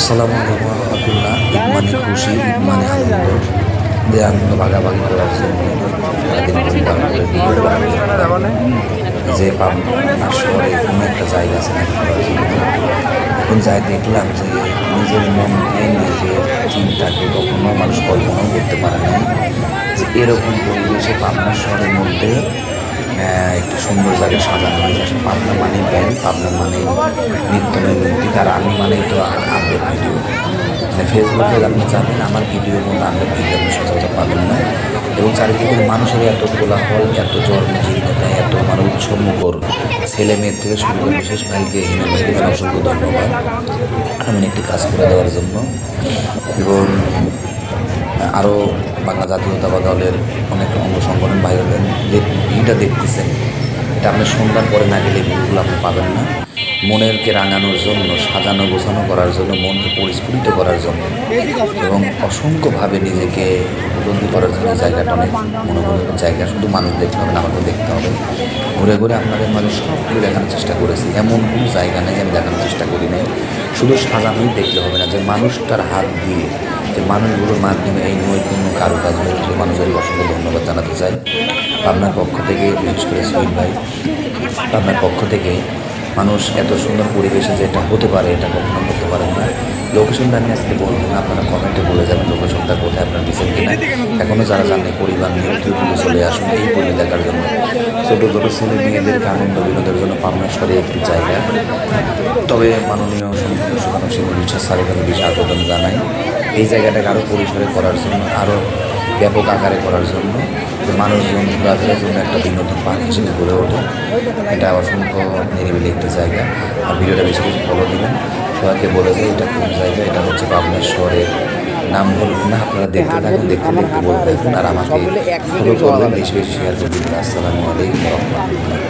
আসসালামু আলাইকুম রহমতুল্লাহ। ঈদ মানে খুশি, ঈদ মানে আনন্দ, যে আনন্দ ভাগাভাগি করার জন্য সারাদিন ঘুমপার করে ভিডিও যে পাবনা শহরে কোনো একটা জায়গা আছে নাকি করার জন্য। এখন যাই দেখলাম যে নিজের মনকে, নিজের চিন্তাকে কখনো মানুষ কল্পনাও করতে পারে না যে এরকম পরিবেশে পাবনা শহরের মধ্যে একটি সুন্দর জায়গায় সাজানো হয়েছে। আসলে পাবনা মানেই ব্যান্ড, পাবনা মানেই নিত্য নৈমিত্তিক, আর আমি মানেই তো আপডেট ভিডিও। মানে ফেসবুকে আপনি জানেন আমার ভিডিওর মধ্যে আপডেট ভিডিও আপনি সচরাচর পাবেন না। এবং চারিদিকের মানুষের এত কোলাহল, এত জন্মজীবনতা, এত আমার উৎসবমুখর ছেলে মেয়ের থেকে শুরু করে বিশেষ ভাইকে হিমেল ভাইকে অসংখ্য ধন্যবাদ এমন একটি কাজ করে দেওয়ার জন্য। এবং আরও বাংলা জাতীয়তাবাদ দলের অনেক অঙ্গ সংগঠন বাইরে যে ভিডিওটা দেখতেছেন, এটা আপনি সন্ধ্যার পরে না গেলে ভিডিওগুলো আপনি পাবেন না। মনেরকে রাঙানোর জন্য, সাজানো গোছানো করার জন্য, মনকে পরিস্ফুটিত করার জন্য এবং অসংখ্যভাবে নিজেকে উপলব্ধি করার জন্য জায়গাটা অনেক মনোরঞ্জনের জায়গা। শুধু মানুষ দেখতে হবে না, আমাকেও দেখতে হবে। ঘুরে ঘুরে আপনাদের মাঝে সবগুলো দেখানোর চেষ্টা করেছি। এমন কোনো জায়গা নেই আমি দেখানোর চেষ্টা করি নাই। শুধু সাজানোই দেখলে হবে না, যে মানুষটার হাত দিয়ে, যে মানুষগুলোর মাধ্যমে এই নৈপুণ্য কারুকাজ হয়েছিল, মানুষেরই অসংখ্য ধন্যবাদ জানাতে চাই। আপনার পক্ষ থেকে, বিশেষ করে সুইট ভাই, আপনার পক্ষ থেকে মানুষ এত সুন্দর পরিবেশে যে এটা হতে পারে, এটা কখনো করতে পারেন না। লোকেশনটা আমি আজকে বলবো না, আপনারা কমেন্টে বলে যাবেন লোকেশনটা কোথায় আপনারা দিচ্ছেন কিনা। এখনও যারা জানে পরিবার নিয়ে ইউটিউবে চলে আসুন এই পরিবেশ দেখার জন্য। ছোটো ছোটো ছেলে মেয়েদেরকে আনন্দ বিনোদের জন্য পাবনা শহরে একটি জায়গা। তবে মাননীয় সম্পূর্ণ শিবু বিশ্বাস স্যারের কাছে বিশেষ আবেদন জানাই এই জায়গাটাকে আরও পরিসরে করার জন্য, আরও ব্যাপক আকারে করার জন্য, যে মানুষজন ঘোরাফেরার জন্য একটা বিনোদন পার্ক হিসেবে গড়ে ওঠে। এটা অসংখ্য নিরিবিলি একটি জায়গা। আর ভিডিওটা বেশি বেশি ফলো দিবেন, সবাইকে বলে যে এটা কোন জায়গা। এটা হচ্ছে পাবনা শহরের নাম বলুন না, আপনারা দেখতে থাকুন, দেখতে দেখতে বলতে থাকুন, আর আমাকে ফলো করবেন, বেশি বেশি শেয়ার করে দিবেন। আসসালামু আলাইকুম রহমতুল্লাহ।